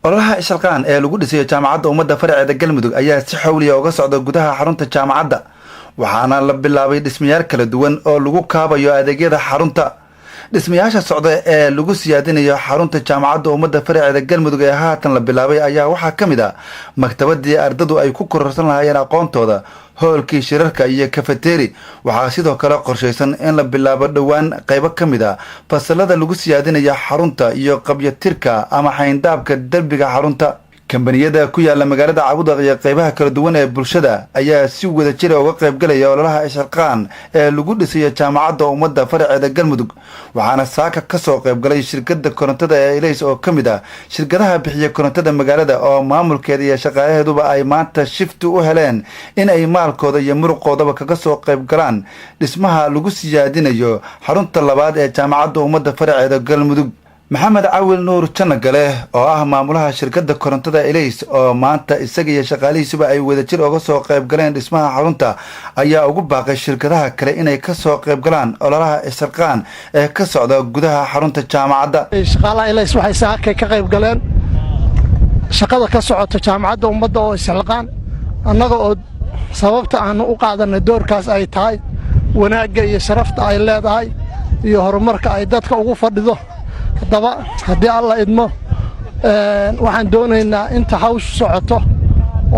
ololaha ishalqaan ee lagu dhisay jaamacadda ummadda farceeda galmudug ayaa si xawliya uga socda gudaha xarunta jaamacadda waxaana la bilaabay dhismayaal kala duwan oo lagu kaabayo adeegyada xarunta dhismayaasha socda ee lagu siyaadinayo xarunta jaamacadda ummadda farceeda galmudug ee haatan la bilaabay ayaa waxaa ka mid ah maktabadii ardadu ay ku kororsan lahaayeen aqoontooda hoolkii shirarka iyo kafeteeri waxaa sidoo kale qorshaysan in la bilaabo dhowaan qaybo ka mid ah fasalada lagu siyaadinayo xarunta iyo qabyatirka ama xayndaabka derbiga xarunta kambaniyada ku yaala magaalada Cabudaq iyo qaybaha kala duwan ee bulshada ayaa si wada jir ah uga qayb galaya ololaha ishalqaan ee lagu dhisay jaamacadda ummadda farceeda galmudug waxaana saaka ka soo qayb galay shirkadda korontada ee Ilays oo ka mid ah shirkadaha bixiya korontada magaalada oo maamulkeeda iyo shaqaalaheeduba ay maanta shift u heleen in ay maalkooda iyo muruqoodaba kaga soo qayb galaan dhismaha lagu siyaadinayo xarunta labaad ee jaamacadda ummadda farceeda galmudug maxamed cawil nuur janagale oo ah maamulaha shirkadda korontada Ilays oo maanta isaga iyo shaqaalihiisuba ay wada jir uga soo qayb galeen dhismaha xarunta ayaa ugu baaqay shirkadaha kale inay ka soo qayb galaan ololaha ishalqaan ee ka socda gudaha xarunta jaamacadda shaqaalaha Ilays waxay saaka ka qayb galeen shaqada ka socota jaamacadda ummadda oo ishalqaan annaga oo sababta aan u qaadanay doorkaas ay tahay wanaagga iyo sharafta ay leedahay iyo horumarka ay dadka ugu fadhido haddaba haddii alla idmo waxaan doonaynaa inta hawshu socoto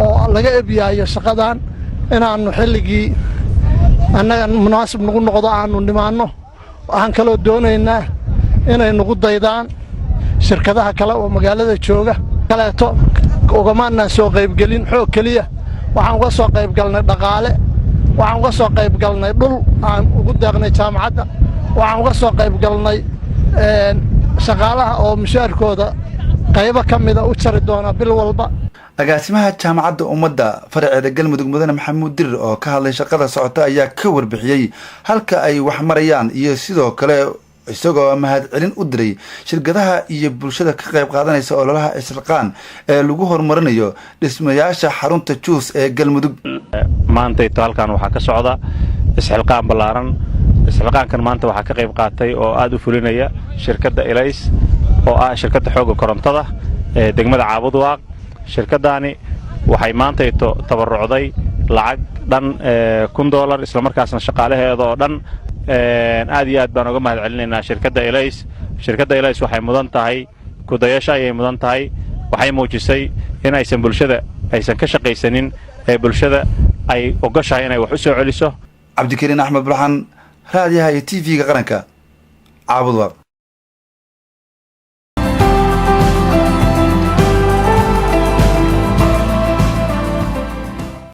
oo laga ebyaayo shaqadan inaannu xilligii annaga munaasib nagu noqdo aannu nimaanno waxaan kaloo doonaynaa inay nagu daydaan shirkadaha kale oo magaalada jooga kaleeto ugamaanaan soo qaybgelin xoog keliya waxaan uga soo qayb galnay dhaqaale waxaan uga soo qayb galnay dhul aan ugu deeqnay jaamacadda waxaan uga soo qayb galnay shaqaalaha oo mushaarkooda qaybo ka mida u jari doona bil walba agaasimaha jaamacadda ummadda farceeda galmudug mudane maxamuud dirir oo ka hadlay shaqada socota ayaa ka warbixiyey halka ay wax marayaan iyo sidoo kale isagoo mahadcelin u diray shirkadaha iyo bulshada ka qayb qaadanaysa ololaha ishalqaan ee lagu horumarinayo dhismayaasha xarunta juus ee galmudug maantayto halkan waxaa ka socda isxilqaan ballaaran isxilqaankan maanta waxaa ka qayb qaatay oo aad u fulinaya shirkadda Ilays oo ah shirkadda xoogga korontada ee degmada Cabudaq shirkaddaani waxay maantayto tabarucday lacag dhan $1,000 isla markaasna shaqaalaheeda oo dhan aad iyo aad baan uga mahadcelinaynaa shirkadda Ilays waxay mudan tahay kudayasho ayay mudan tahay waxay muujisay in aysan bulshada aysan ka shaqaysanin ee bulshada ay ogashahay inay wax u soo celiso cabdikariin axmed burxan raadiyaha iyo TV-ga qaranka Cabudaq